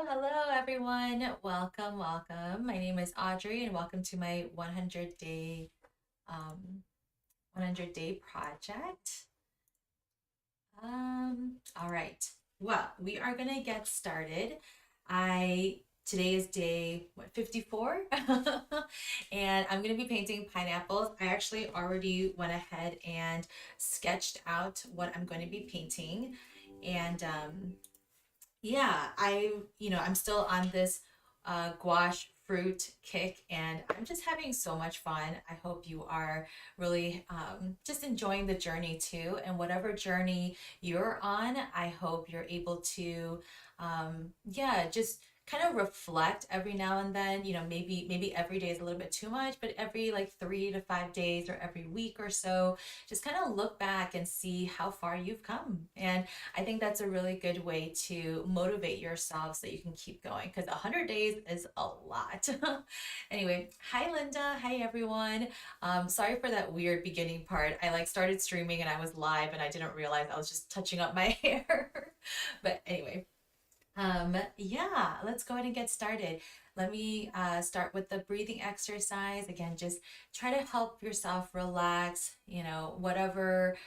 Hello everyone. Welcome. My name is Audrey and welcome to my 100 day project. All right. Well, we are gonna get started. Today is day 54 and I'm gonna be painting pineapples. I actually already went ahead and sketched out what I'm going to be painting. And yeah, I'm still on this gouache fruit kick and I'm just having so much fun. I hope you are really just enjoying the journey too. And whatever journey you're on, I hope you're able to, just kind of reflect every now and then. Maybe every day is a little bit too much, but every like 3 to 5 days or every week or so, just kind of look back and see how far you've come. And I think that's a really good way to motivate yourself so that you can keep going because 100 days is a lot. Anyway, hi Linda. Hi everyone. Sorry for that weird beginning part. I like started streaming and I was live and I didn't realize I was just touching up my hair. But anyway, yeah, let's go ahead and get started. Let me start with the breathing exercise. Again, just try to help yourself relax, whatever,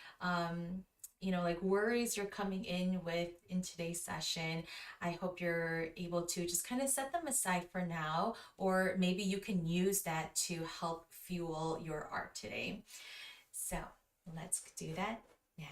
like worries you're coming in with in today's session. I hope you're able to just kind of set them aside for now, or maybe you can use that to help fuel your art today. So let's do that now.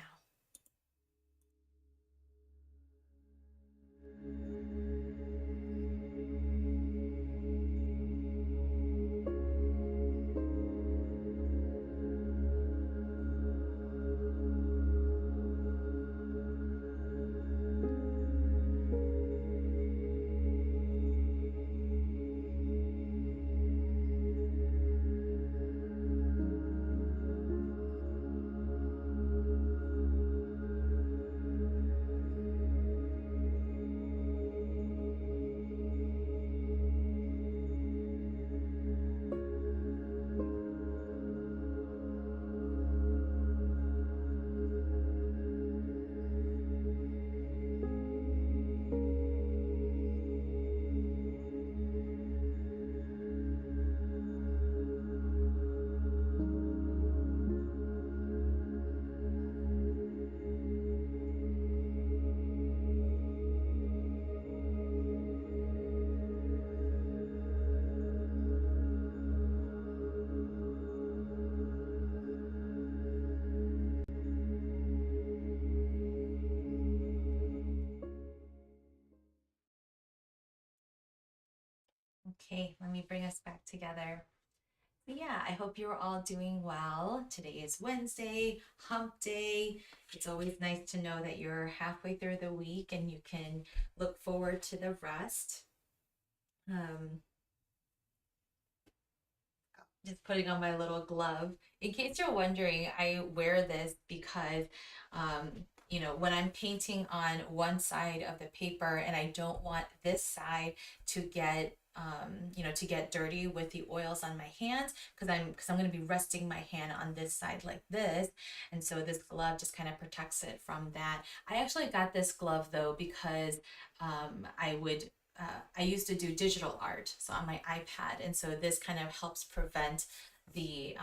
Okay, let me bring us back together. Yeah, I hope you're all doing well. Today is Wednesday, hump day. It's always nice to know that you're halfway through the week and you can look forward to the rest. Just putting on my little glove. In case you're wondering, I wear this because, when I'm painting on one side of the paper and I don't want this side to get dirty with the oils on my hands because I'm going to be resting my hand on this side like this, and so this glove just kind of protects it from that. I actually got this glove though because I used to do digital art, so on my iPad, and so this kind of helps prevent the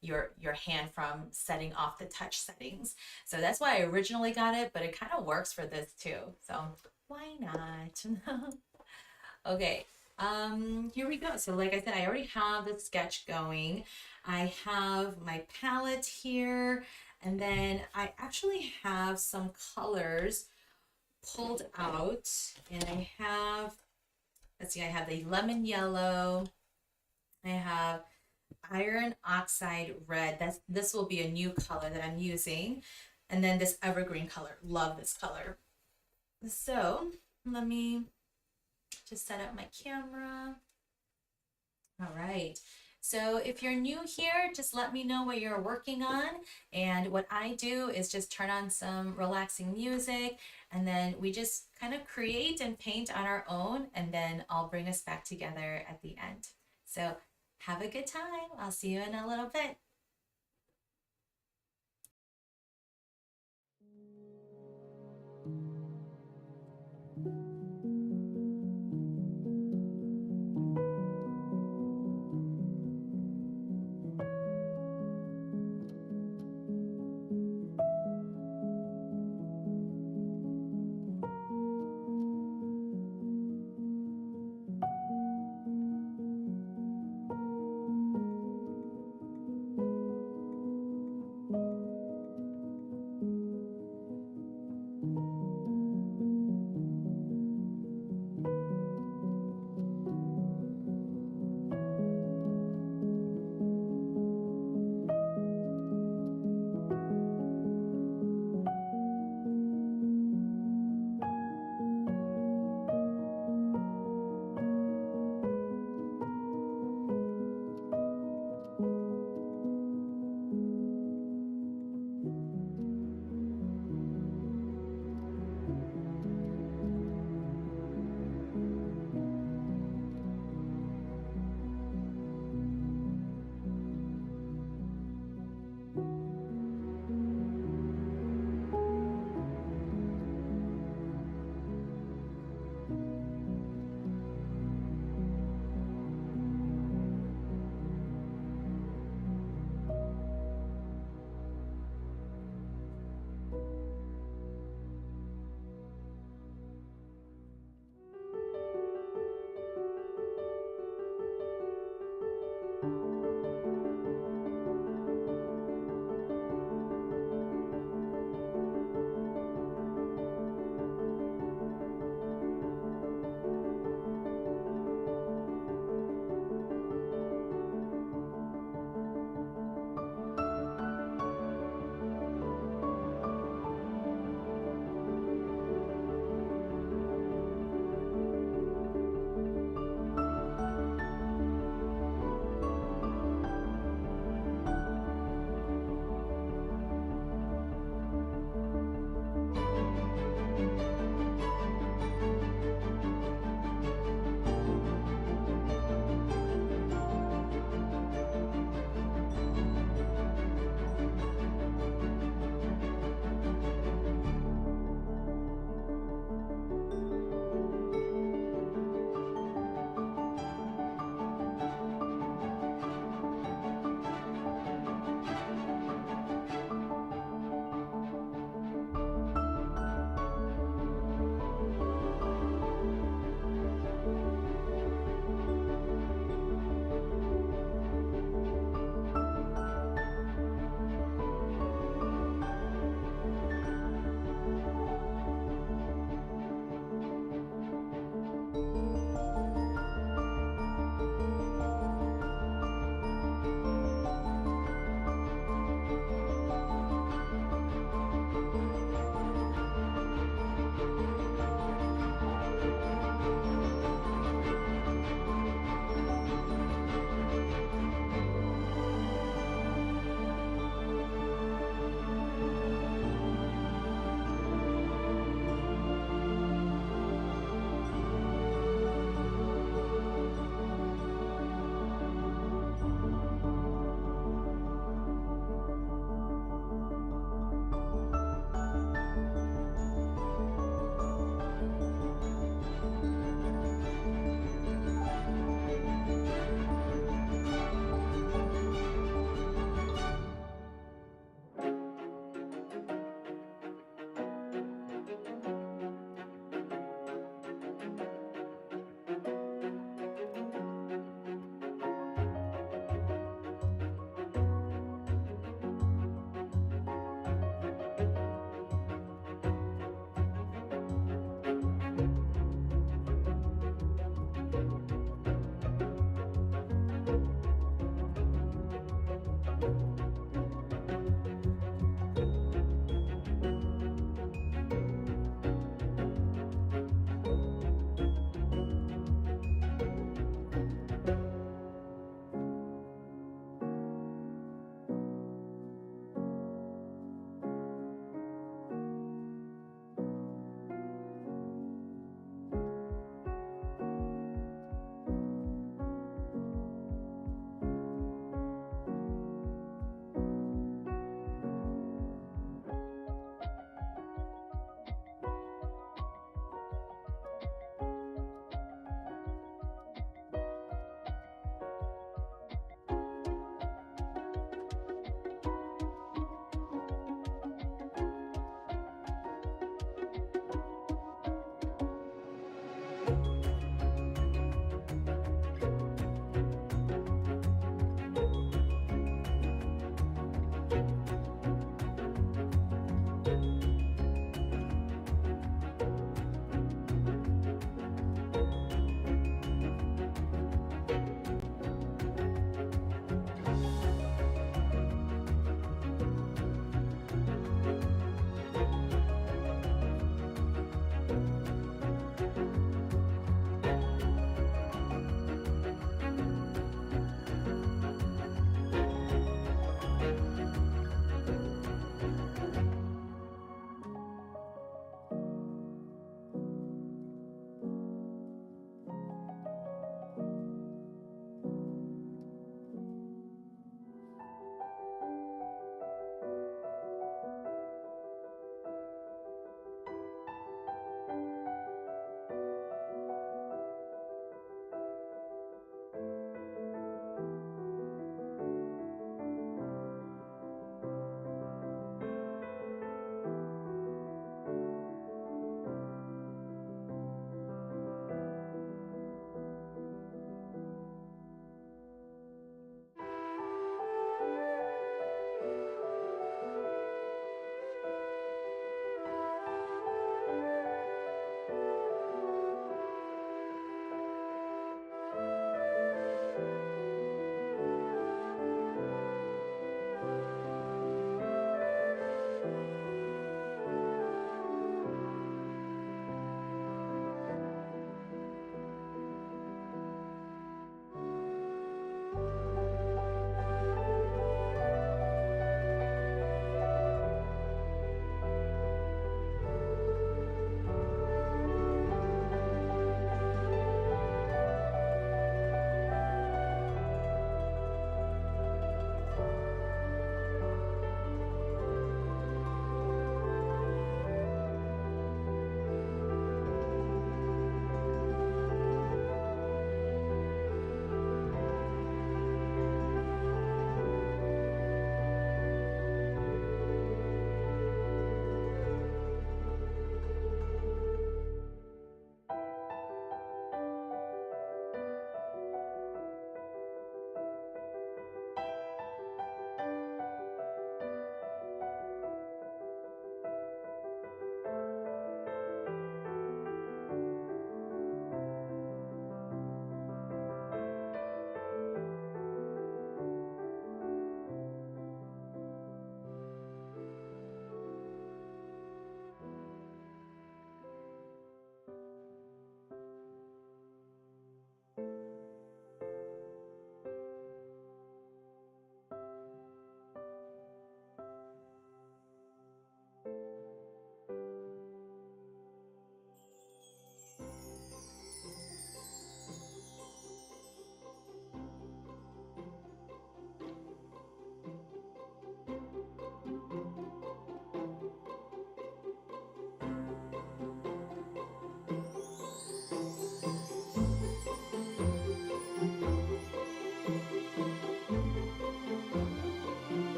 your hand from setting off the touch settings. So that's why I originally got it, but it kind of works for this too. So why not? Okay, here we go. So like I said, I already have the sketch going. I have my palette here, and then I actually have some colors pulled out, and I have, let's see, I have the lemon yellow, I have iron oxide red. This will be a new color that I'm using, and then this evergreen color. Love this color. So let me just set up my camera. All right. So if you're new here, just let me know what you're working on. And what I do is just turn on some relaxing music, and then we just kind of create and paint on our own, and then I'll bring us back together at the end. So have a good time. I'll see you in a little bit.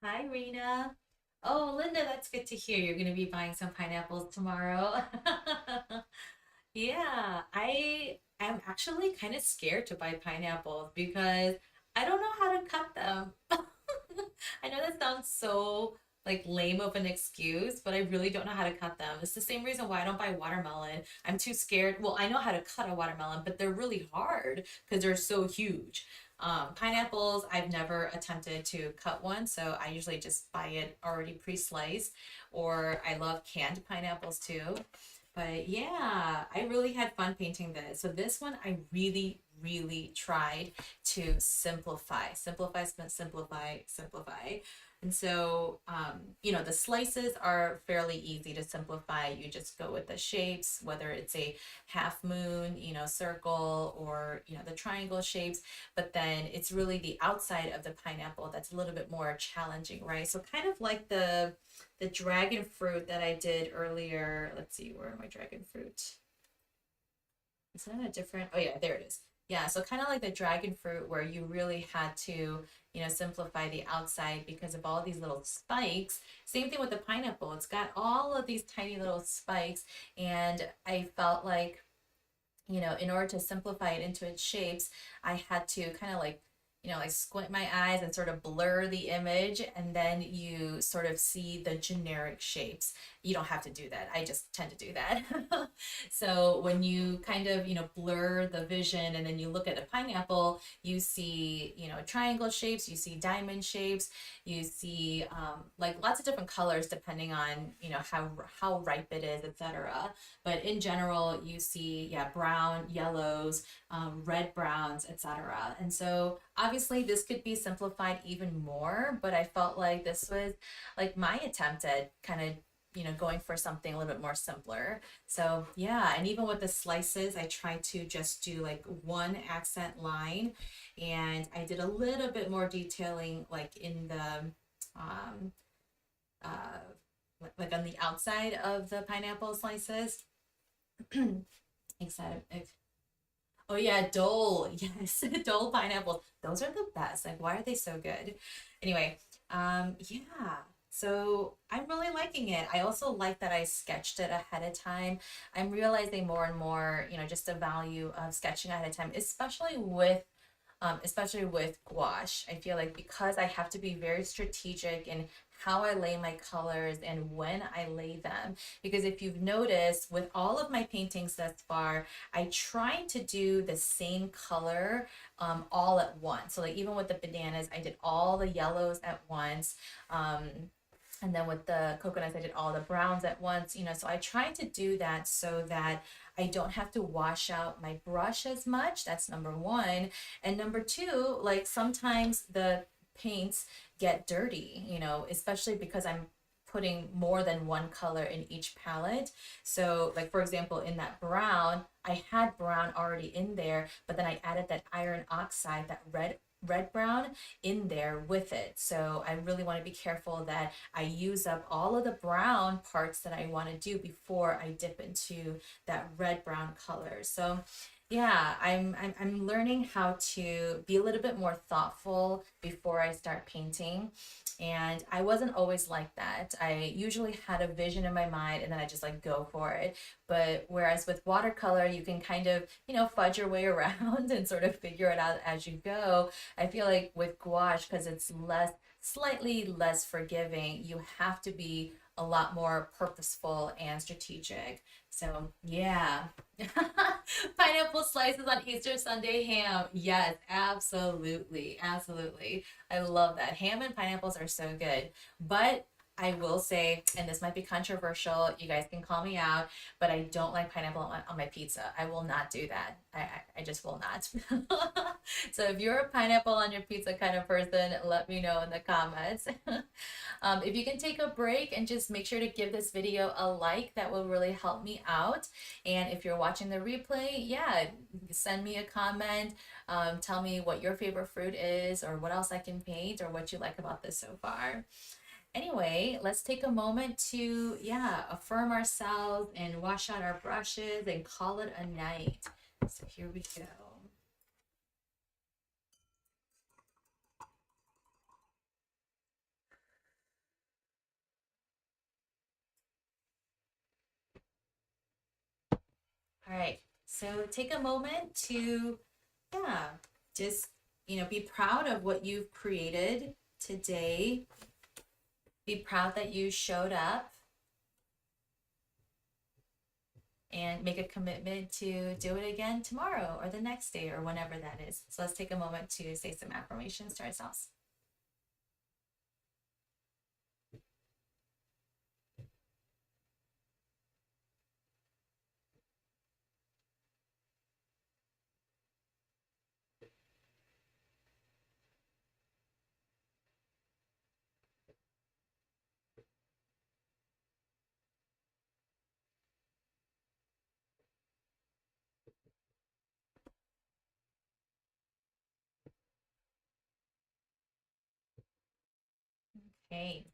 Hi, Rena. Oh, Linda, that's good to hear. You're going to be buying some pineapples tomorrow. Yeah, I am actually kind of scared to buy pineapples because I don't know how to cut them. I know that sounds so like lame of an excuse, but I really don't know how to cut them. It's the same reason why I don't buy watermelon. I'm too scared. Well, I know how to cut a watermelon, but they're really hard because they're so huge. Pineapples, I've never attempted to cut one, so I usually just buy it already pre-sliced, or I love canned pineapples too. But yeah, I really had fun painting this. So this one I really, really tried to simplify. And so, the slices are fairly easy to simplify. You just go with the shapes, whether it's a half moon, circle, or, the triangle shapes. But then it's really the outside of the pineapple that's a little bit more challenging, right? So kind of like the dragon fruit that I did earlier. Let's see, where are my dragon fruit? Is that a different? Oh yeah, there it is. Yeah, so kind of like the dragon fruit where you really had to, simplify the outside because of all these little spikes. Same thing with the pineapple. It's got all of these tiny little spikes, and I felt like, in order to simplify it into its shapes, I had to kind of like, like squint my eyes and sort of blur the image, and then you sort of see the generic shapes. You don't have to do that. I just tend to do that. So when you kind of, blur the vision and then you look at a pineapple, you see, triangle shapes, you see diamond shapes, you see like lots of different colors depending on, how ripe it is, etc. But in general, you see, yeah, brown, yellows, red browns, etc. And so obviously this could be simplified even more, but I felt like this was like my attempt at kind of, going for something a little bit more simpler. So yeah, and even with the slices, I tried to just do like one accent line, and I did a little bit more detailing like in the um uh like on the outside of the pineapple slices. Excited. Oh yeah, Dole. Yes, Dole pineapples. Those are the best. Like, why are they so good? Anyway, yeah. So I'm really liking it. I also like that I sketched it ahead of time. I'm realizing more and more, just the value of sketching ahead of time, especially with gouache. I feel like because I have to be very strategic in how I lay my colors and when I lay them. Because if you've noticed, with all of my paintings thus far, I try to do the same color all at once. So like even with the bananas, I did all the yellows at once. And then with the coconuts, I did all the browns at once, so I tried to do that so that I don't have to wash out my brush as much. That's number one. And number two, like sometimes the paints get dirty, especially because I'm putting more than one color in each palette. So like for example, in that brown, I had brown already in there, but then I added that iron oxide, that red brown in there with it. So I really want to be careful that I use up all of the brown parts that I want to do before I dip into that red brown color. So yeah, I'm learning how to be a little bit more thoughtful before I start painting. And I wasn't always like that. I usually had a vision in my mind and then I just like go for it. But whereas with watercolor, you can kind of, fudge your way around and sort of figure it out as you go. I feel like with gouache, because it's slightly less forgiving, you have to be a lot more purposeful and strategic. So yeah. Pineapple slices on Easter Sunday ham. Yes, absolutely. Absolutely. I love that. Ham and pineapples are so good. But I will say, and this might be controversial, you guys can call me out, but I don't like pineapple on my pizza. I will not do that. I just will not. So if you're a pineapple on your pizza kind of person, let me know in the comments. If you can take a break and just make sure to give this video a like, that will really help me out. And if you're watching the replay, yeah, send me a comment. Tell me what your favorite fruit is, or what else I can paint, or what you like about this so far. Anyway, let's take a moment to, yeah, affirm ourselves and wash out our brushes and call it a night. So here we go. right. So take a moment to, yeah, just, be proud of what you've created today. Be proud that you showed up and make a commitment to do it again tomorrow or the next day or whenever that is. So let's take a moment to say some affirmations to ourselves. Okay.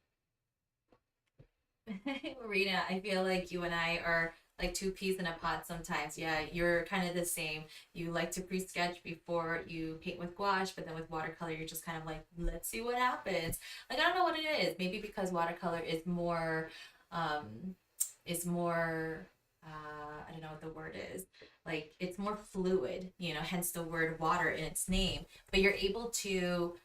Rita, I feel like you and I are like two peas in a pod sometimes. Yeah, you're kind of the same. You like to pre-sketch before you paint with gouache, but then with watercolor, you're just kind of like, let's see what happens. Like, I don't know what it is. Maybe because watercolor um, is more, I don't know what the word is. Like, it's more fluid, hence the word water in its name. But you're able to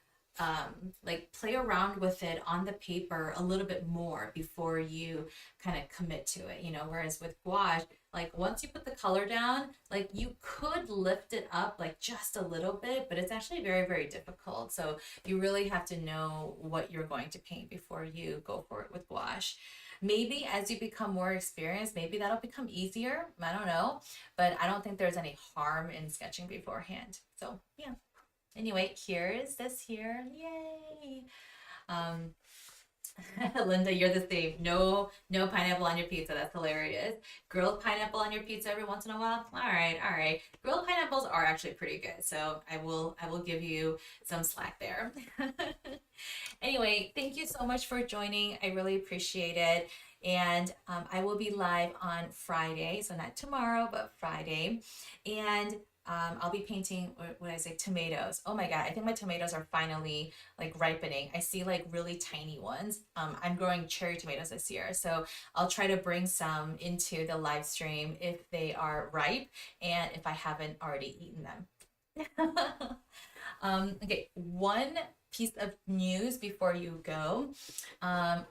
like play around with it on the paper a little bit more before you kind of commit to it, whereas with gouache, like once you put the color down, like you could lift it up like just a little bit, but it's actually very, very difficult. So you really have to know what you're going to paint before you go for it with gouache. Maybe as you become more experienced, maybe that'll become easier. I don't know, but I don't think there's any harm in sketching beforehand. So yeah. Anyway, here is this here. Yay! Um, Linda, you're the same. No, no pineapple on your pizza. That's hilarious. Grilled pineapple on your pizza every once in a while. All right, all right. Grilled pineapples are actually pretty good, so I will give you some slack there. Anyway, thank you so much for joining. I really appreciate it. And I will be live on Friday, so not tomorrow, but Friday. And I'll be painting, what did I say, tomatoes. Oh my God, I think my tomatoes are finally like ripening. I see like really tiny ones. I'm growing cherry tomatoes this year, so I'll try to bring some into the live stream if they are ripe and if I haven't already eaten them. Okay, one piece of news before you go. Um,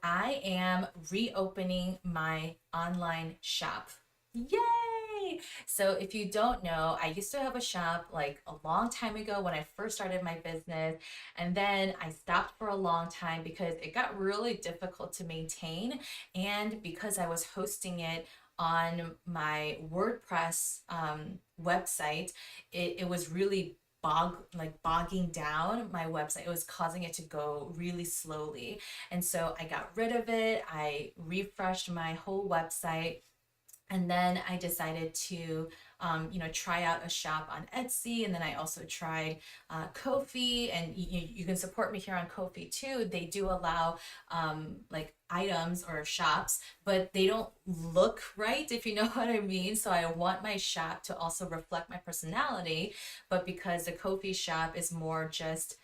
I am reopening my online shop. Yay! So if you don't know, I used to have a shop like a long time ago when I first started my business, and then I stopped for a long time because it got really difficult to maintain, and because I was hosting it on my WordPress website, it was really bogging down my website. It was causing it to go really slowly. And so I got rid of it. I refreshed my whole website. And then I decided to, try out a shop on Etsy. And then I also tried Ko-fi, and you can support me here on Ko-fi too. They do allow like items or shops, but they don't look right, if you know what I mean. So I want my shop to also reflect my personality, but because the Ko-fi shop is more just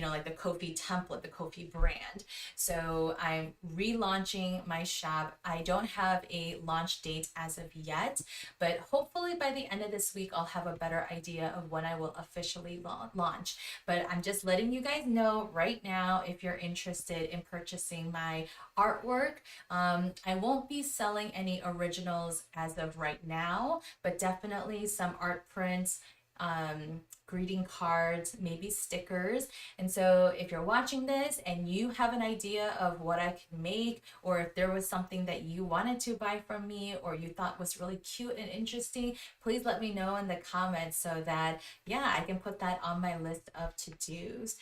like the Ko-fi template, the Ko-fi brand. So I'm relaunching my shop. I don't have a launch date as of yet, but hopefully by the end of this week, I'll have a better idea of when I will officially launch. But I'm just letting you guys know right now if you're interested in purchasing my artwork. I won't be selling any originals as of right now, but definitely some art prints, greeting cards, maybe stickers. And so if you're watching this and you have an idea of what I can make, or if there was something that you wanted to buy from me or you thought was really cute and interesting, please let me know in the comments so that, yeah, I can put that on my list of to-dos.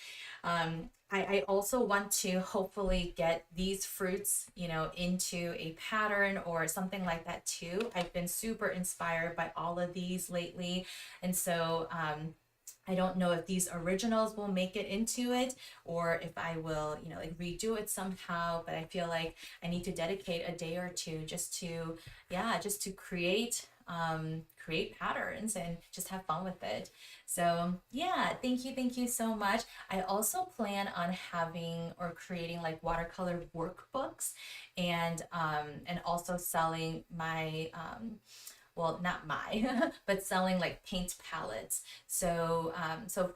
I also want to hopefully get these fruits, into a pattern or something like that too. I've been super inspired by all of these lately. And so, I don't know if these originals will make it into it or if I will, like redo it somehow, but I feel like I need to dedicate a day or two just to, yeah, just to create patterns and just have fun with it. So yeah, thank you so much. I also plan on having or creating like watercolor workbooks and also selling my well, not my, but selling like paint palettes. So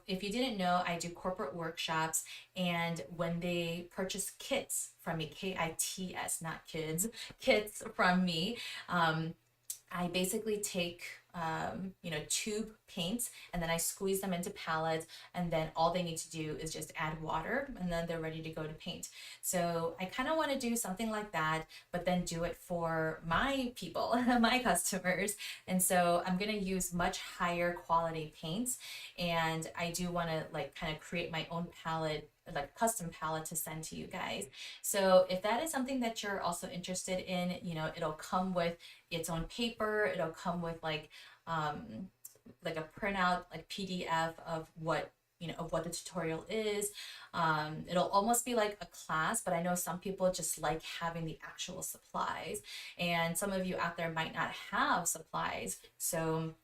if you didn't know, I do corporate workshops, and when they purchase kits from me, KITS, not kids, kits from me, um, I basically take tube paints, and then I squeeze them into palettes, and then all they need to do is just add water, and then they're ready to go to paint. So I kind of want to do something like that, but then do it for my people, my customers. And so I'm going to use much higher quality paints, and I do want to like kind of create my own palette, like custom palette to send to you guys. So if that is something that you're also interested in, it'll come with its own paper. It'll come with like a printout, like PDF of what the tutorial is. It'll almost be like a class, but I know some people just like having the actual supplies, and some of you out there might not have supplies. So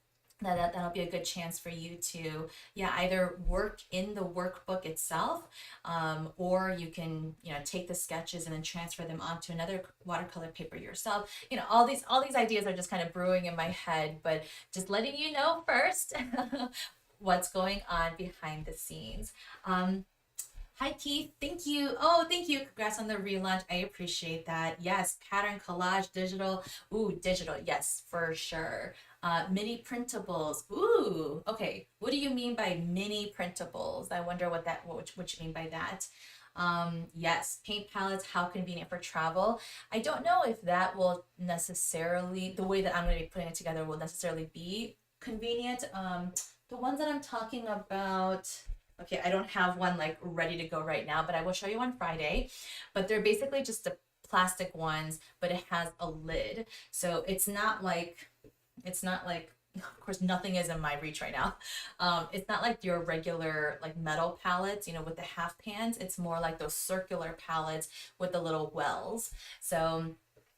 that'll be a good chance for you to, yeah, either work in the workbook itself, or you can, take the sketches and then transfer them onto another watercolor paper yourself. All these ideas are just kind of brewing in my head, but just letting you know first what's going on behind the scenes. Hi, Keith. Thank you. Oh, thank you. Congrats on the relaunch. I appreciate that. Yes, pattern collage, digital. Ooh, digital. Yes, for sure. Mini printables. Ooh, okay. What do you mean by mini printables? I wonder what you mean by that. Yes, paint palettes, how convenient for travel. I don't know if that will necessarily, the way that I'm going to be putting it together will necessarily be convenient. The ones that I'm talking about, okay, I don't have one like ready to go right now, but I will show you on Friday. But they're basically just the plastic ones, but it has a lid. So it's not like of course nothing is in my reach right now. It's not like your regular like metal palettes, with the half pans. It's more like those circular palettes with the little wells. So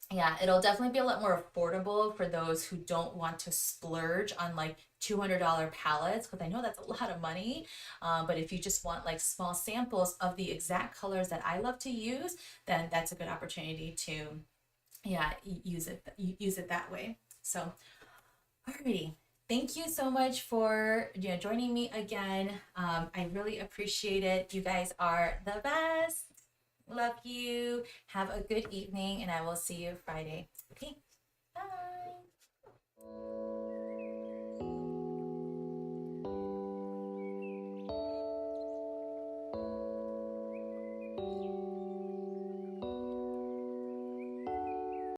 yeah, it'll definitely be a lot more affordable for those who don't want to splurge on like $200 palettes, because I know that's a lot of money. But if you just want like small samples of the exact colors that I love to use, then that's a good opportunity to, yeah, use it that way. So alrighty. Thank you so much for joining me again. I really appreciate it. You guys are the best. Love you. Have a good evening, and I will see you Friday. Okay, bye.